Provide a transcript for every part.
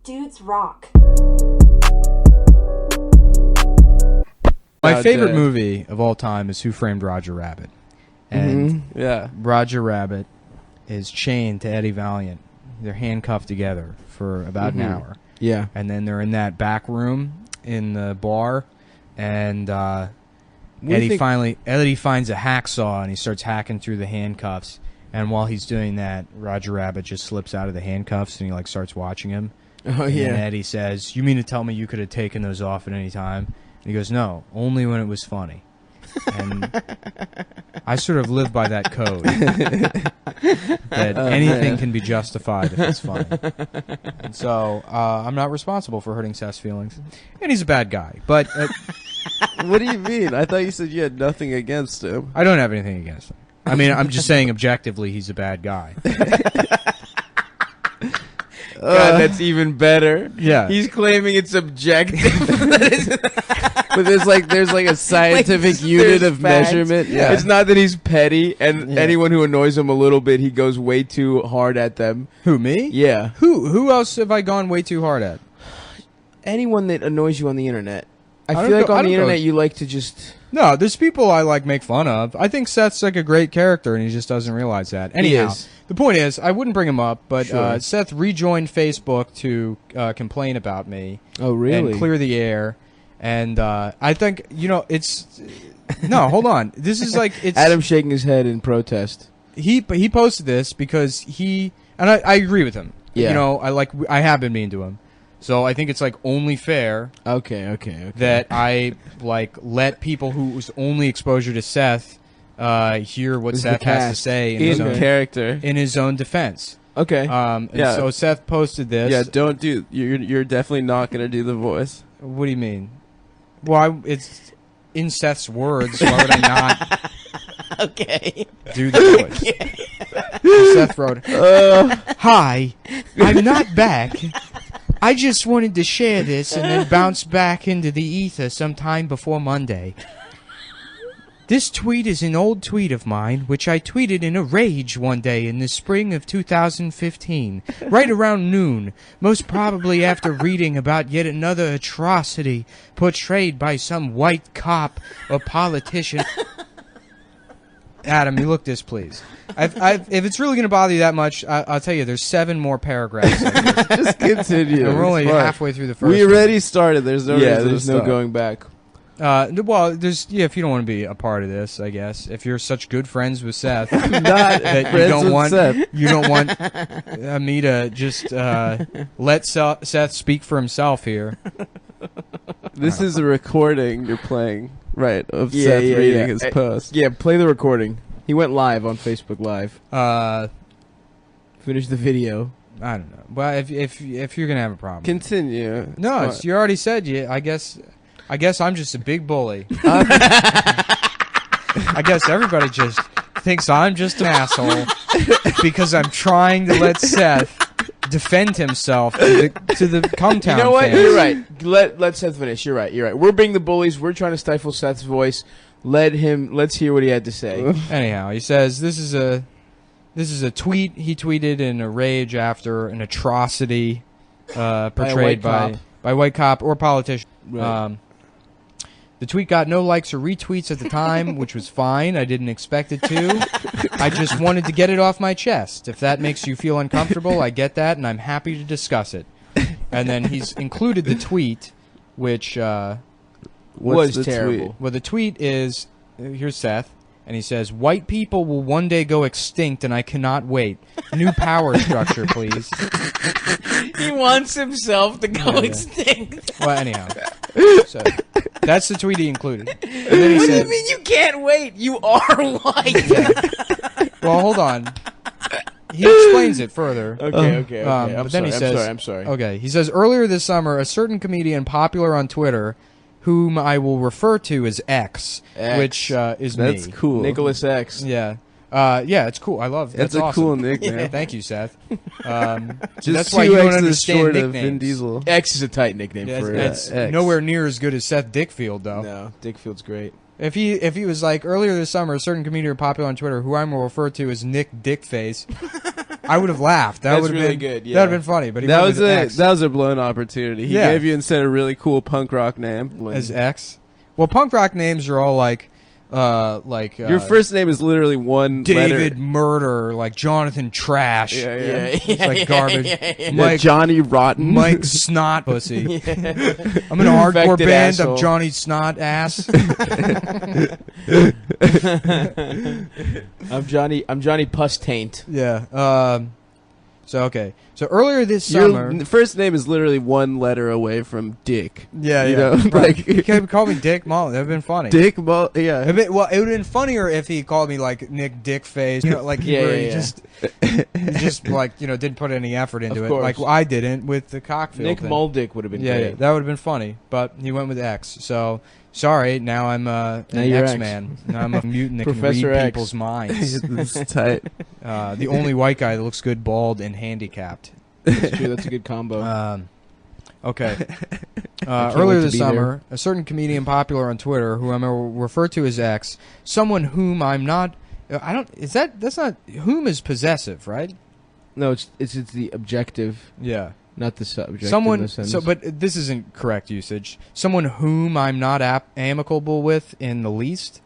Dudes rock. My favorite movie of all time is Who Framed Roger Rabbit. And yeah, Roger Rabbit is chained to Eddie Valiant. They're handcuffed together for about an hour. Yeah. And then they're in that back room in the bar, and Eddie finds a hacksaw, and he starts hacking through the handcuffs. And while he's doing that, Roger Rabbit just slips out of the handcuffs, and he like starts watching him. Oh, yeah. And Eddie says, "You mean to tell me you could have taken those off at any time?" And he goes, "No, only when it was funny." And I sort of live by that code. That anything can be justified if it's funny. And so I'm not responsible for hurting Seth's feelings. And he's a bad guy. But What do you mean? I thought you said you had nothing against him. I don't have anything against him. I mean, I'm just saying objectively he's a bad guy. God, that's even better. Yeah. He's claiming it's objective. But there's like a scientific unit of facts. measurement. Yeah. It's not that he's petty, and anyone who annoys him a little bit, he goes way too hard at them. Who, me? Yeah. Who else have I gone way too hard at? Anyone that annoys you on the internet. I I feel don't like go- I on the don't go- internet you like to just... No, there's people I like make fun of. I think Seth's like a great character, and he just doesn't realize that. Anyhow, is. the point is, I wouldn't bring him up, but Sure. Seth rejoined Facebook to complain about me. Oh, really? And clear the air. And I think, it's... No, hold on. This is like... it's Adam shaking his head in protest. He posted this because he... And I agree with him. Yeah. I have been mean to him. So I think it's like only fair Okay. that I like let people whose only exposure to Seth hear what Is the Seth has to cast. say in, In his own, character. in his own defense. Okay. And Yeah. so Seth posted this. Yeah, don't do. You're definitely not gonna do the voice. What do you mean? Well, it's in Seth's words. Why would I not Okay. do the voice? So Seth wrote, "Hi, I'm not back. I just wanted to share this and then bounce back into the ether sometime before Monday. This tweet is an old tweet of mine, which I tweeted in a rage one day in the spring of 2015, right around noon, most probably after reading about yet another atrocity portrayed by some white cop or politician." Adam, you look this, please. If it's really going to bother you that much, I'll tell you, there's 7 more paragraphs. Just continue. And we're only It's fine. halfway through the first We one. already started. There's no reason there's to no stop. going back. Well, there's if you don't want to be a part of this, I guess. If you're such good friends with Seth, Not that you friends don't with want Seth. you don't want me to just let Seth speak for himself here. This is a recording you're playing, right? Of Yeah, Seth yeah, reading yeah. his post. Yeah, play the recording. He went live on Facebook Live. Finish the video. I don't know. Well, if you're gonna have a problem, Continue. no, It's you already said you. I guess I'm just a big bully. fine. I guess everybody just thinks I'm just an asshole because I'm trying to let Seth defend himself to the Cumtown You know what? fans. You're right. Let Seth finish. You're right. We're being the bullies. We're trying to stifle Seth's voice. Let's hear what he had to say. Anyhow, he says this is a tweet he tweeted in a rage after an atrocity portrayed white by white cop or politician. Right. The tweet got no likes or retweets at the time, which was fine. I didn't expect it to. I just wanted to get it off my chest. If that makes you feel uncomfortable, I get that, and I'm happy to discuss it. And then he's included the tweet, which Was the terrible. tweet? well, the tweet is here's Seth, and he says, "White people will one day go extinct, and I cannot wait. New power structure, please." He wants himself to go Yeah. extinct. Well, anyhow, so that's the tweet he included. And then he What do said, you mean you can't wait? You are white. "Well, hold on." He explains it further. Okay. But then he says, I'm sorry. Okay, he says, "Earlier this summer, a certain comedian popular on Twitter, whom I will refer to as X, X. which is That's me." cool. Nicholas X. Yeah. Yeah, it's cool. I love That's that's a awesome. cool nickname. Yeah, thank you, Seth. Just that's why two you don't X's understand short of nicknames. Vin Diesel. X is a tight nickname Yeah, for it's X. nowhere near as good as Seth Dickfield, though. No, Dickfield's great. If he was like, earlier this summer, a certain comedian popular on Twitter, who I will refer to as Nick Dickface, I would have laughed. That That's would have really been good, yeah. That would have been funny. But he That went was with a X that was a blown opportunity. He Yeah. gave you instead a really cool punk rock name. as X. Well, punk rock names are all like Your first name is literally one David letter. Murder, like Jonathan Trash. Yeah, It's like garbage. Yeah, Mike Johnny Rotten. Mike Snot Pussy. I'm in a hardcore Infected band. asshole. I'm Johnny Snot Ass. I'm Johnny Puss Taint. Yeah. So okay. So earlier this Your summer. first name is literally one letter away from Dick. Yeah, you yeah. know, Right. like He could call me Dick Mullen. That'd been funny. Dick. Yeah. It would have been funnier if he called me like Nick Dickface. You know, like he Yeah, really yeah. just like didn't put any effort into Of it, course. like I didn't with the Cockfield Nick thing. Muldick would have been Yeah, great. yeah, that would have been funny. But he went with X. So sorry. Now I'm an you're X-Man. Now I'm a mutant that Professor can read X. people's minds. It's tight. The only white guy that looks good, bald, and handicapped. That's true. That's a good combo. Okay. can't Earlier wait to this be summer, a certain comedian popular on Twitter, who I'm refer to as X, someone whom I'm not. I don't. Is that? That's not. Whom is possessive, right? No, it's the objective, Yeah. not the subject. Someone. in the sentence. So, but this isn't correct usage. Someone whom I'm not amicable with in the least.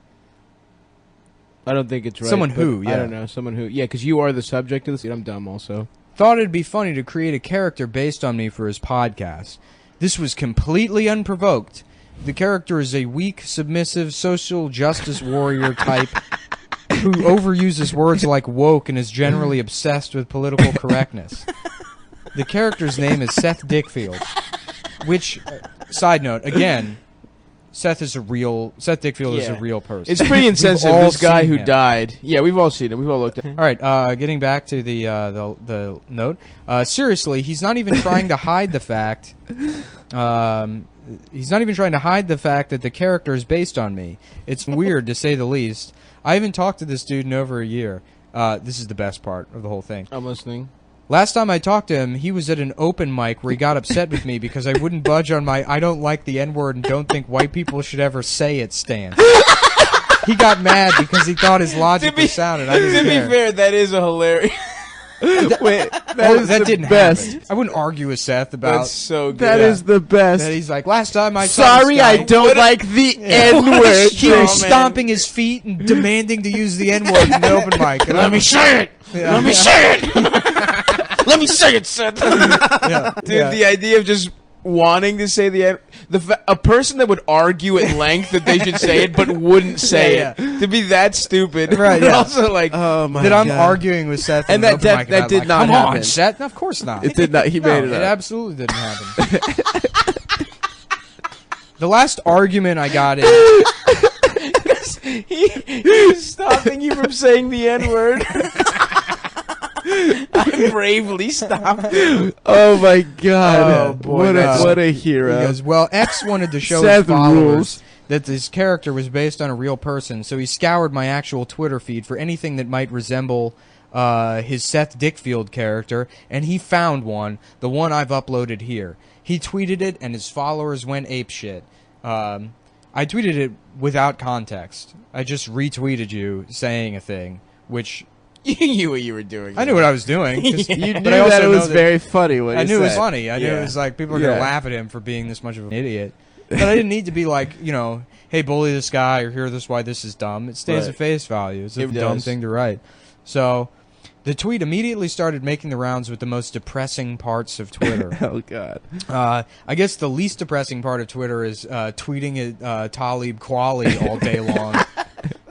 I don't think it's right. Someone but who, I yeah. don't know. Someone who. Yeah, because you are the subject of this. I'm dumb also. Thought it'd be funny to create a character based on me for his podcast. This was completely unprovoked. The character is a weak, submissive, social justice warrior type who overuses words like woke and is generally obsessed with political correctness. The character's name is Seth Dickfield, which, side note, again, Seth Dickfield is a Yeah. real person. It's pretty insensitive. all This guy seen who him. died. Yeah, we've all seen him. We've all looked at him. All right, getting back to the note. Seriously, he's not even trying to hide the fact. He's not even trying to hide the fact that the character is based on me. It's weird, to say the least. I haven't talked to this dude in over a year. This is the best part of the whole thing. I'm listening. Last time I talked to him, he was at an open mic where he got upset with me because I wouldn't budge on my I don't like the N-word and don't think white people should ever say it stance. He got mad because he thought his logic was sound, and I didn't To care. be fair, that is a hilarious. Wait, that didn't best. happen. I wouldn't argue with Seth about That's so good. That is the best. that. He's like, last time I saw Sorry, this guy, I don't like the N-word. he Oh, was man. stomping his feet and demanding to use the N-word in the open mic. And Let me say it. Let me say it. Let me say it, Seth. yeah, Dude, yeah. the idea of just wanting to say a person that would argue at length that they should say it but wouldn't say Yeah, it, to be that stupid, Right, but yeah. also like, Oh my that I'm God. arguing with Seth, And in the that- open mic that about, did like, not come happen. on, Seth. Of course not. It did not. He No, made it up. absolutely didn't happen. The last argument I got in. he was stopping you from saying the N-word. I bravely stopped him. Oh my God! Oh, boy, what a He hero! goes, well, X wanted to show Seth his followers rules. that this character was based on a real person, so he scoured my actual Twitter feed for anything that might resemble his Seth Dickfield character, and he found one, the one I've uploaded here. He tweeted it, and his followers went apeshit. I tweeted it without context. I just retweeted you saying a thing, which You knew what you were doing. I knew what I was doing. 'cause- You knew but I also that it was know very funny. What I he knew it was said. funny. I knew Yeah. it was like people are gonna Yeah. laugh at him for being this much of an idiot. But I didn't need to be like, hey, bully this guy, or here, this is why this is dumb. It stays Right. at face value. It's a It dumb does. thing to write. So the tweet immediately started making the rounds with the most depressing parts of Twitter. Oh God! I guess the least depressing part of Twitter is tweeting at Talib Kweli all day long.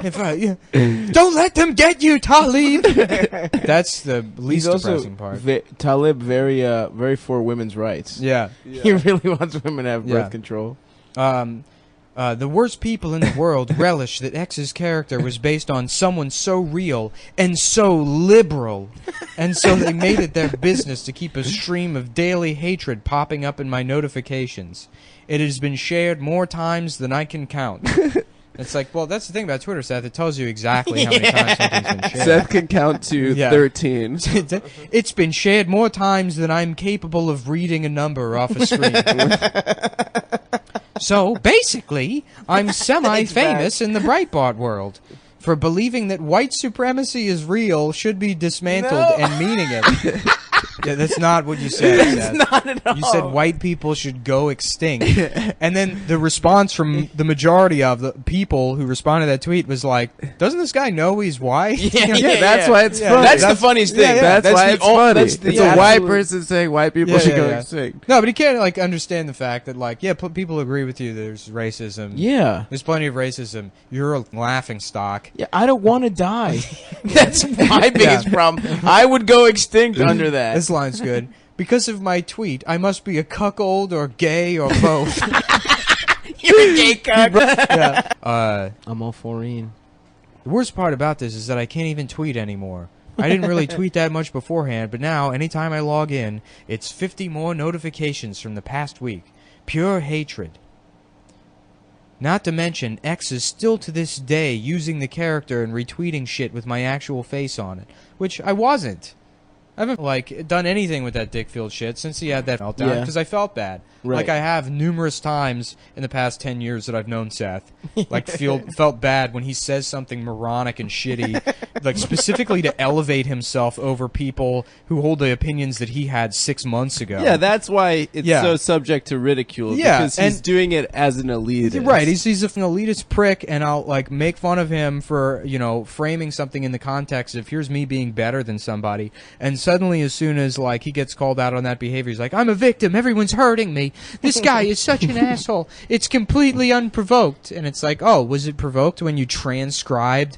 Don't let them get you, Talib. That's the least He's also depressing part. Talib, very for women's rights. Yeah. He really wants women to have birth Yeah. control. The worst people in the world relish that X's character was based on someone so real and so liberal, and so they made it their business to keep a stream of daily hatred popping up in my notifications. It has been shared more times than I can count. It's like, well, that's the thing about Twitter, Seth. It tells you exactly how many times something's been shared. Seth can count to Yeah. 13. It's been shared more times than I'm capable of reading a number off a screen. So, basically, I'm semi-famous in the Breitbart world. for believing that white supremacy is real should be dismantled and meaning it. Yeah, that's not what you said. That's not at all. You said white people should go extinct. And then the response from the majority of the people who responded to that tweet was like, doesn't this guy know he's white? Yeah, that's why it's funny. That's the funniest thing. That's why it's funny. That's It's a white person saying white people should go extinct. No, but he can't like understand the fact that like, people agree with you. There's racism. Yeah. There's plenty of racism. You're a laughing stock. Yeah, I don't want to die. That's my biggest problem. I would go extinct under that. This line's good. Because of my tweet, I must be a cuckold or gay or both. You're a gay cuck. Yeah. I'm all foreign. The worst part about this is that I can't even tweet anymore. I didn't really tweet that much beforehand, but now, anytime I log in, it's 50 more notifications from the past week. Pure hatred. Not to mention, X is still to this day using the character and retweeting shit with my actual face on it, which I wasn't. I haven't, like, done anything with that Dickfield shit since he had that meltdown, because I felt bad. Right. Like I have numerous times in the past 10 years that I've known Seth. Like, felt bad when he says something moronic and shitty, like, specifically to elevate himself over people who hold the opinions that he had 6 months ago. Yeah, that's why it's so subject to ridicule. Yeah, because he's doing it as an elitist. Right, he's an elitist prick, and I'll, like, make fun of him for, framing something in the context of, here's me being better than somebody, and suddenly, as soon as, like, he gets called out on that behavior, he's like, I'm a victim, everyone's hurting me. This guy is such an asshole. It's completely unprovoked. And it's like, oh, was it provoked when you transcribed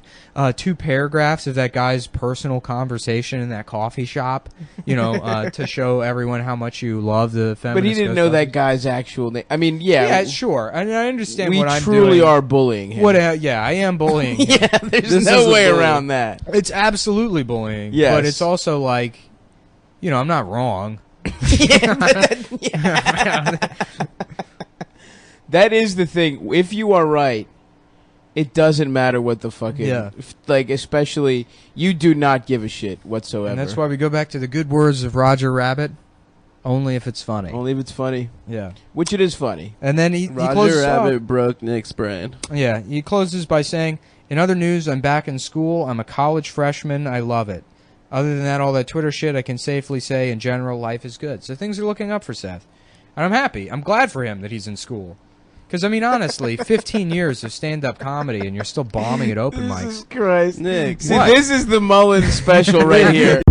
2 paragraphs of that guy's personal conversation in that coffee shop, to show everyone how much you love the feminist? But he didn't know that guy's actual name. I mean, yeah, sure. I understand we what I'm doing. truly are bullying him. Yeah, I am bullying him. Yeah, there's no way around that. It's absolutely bullying. Yes. But it's also like, I'm not wrong. That is the thing. If you are right, it doesn't matter what the fucking like. Especially, you do not give a shit whatsoever. And that's why we go back to the good words of Roger Rabbit. Only if it's funny. Only if it's funny. Yeah. Which it is funny. And then he Roger closes Rabbit broke Nick's brain. Yeah. He closes by saying, in other news, I'm back in school. I'm a college freshman. I love it. Other than that, all that Twitter shit, I can safely say, in general, life is good. So things are looking up for Seth. And I'm happy. I'm glad for him that he's in school. Because, I mean, honestly, 15 years of stand-up comedy and you're still bombing at open mics. Jesus Christ. Nick. See, this is the Mullen special right here.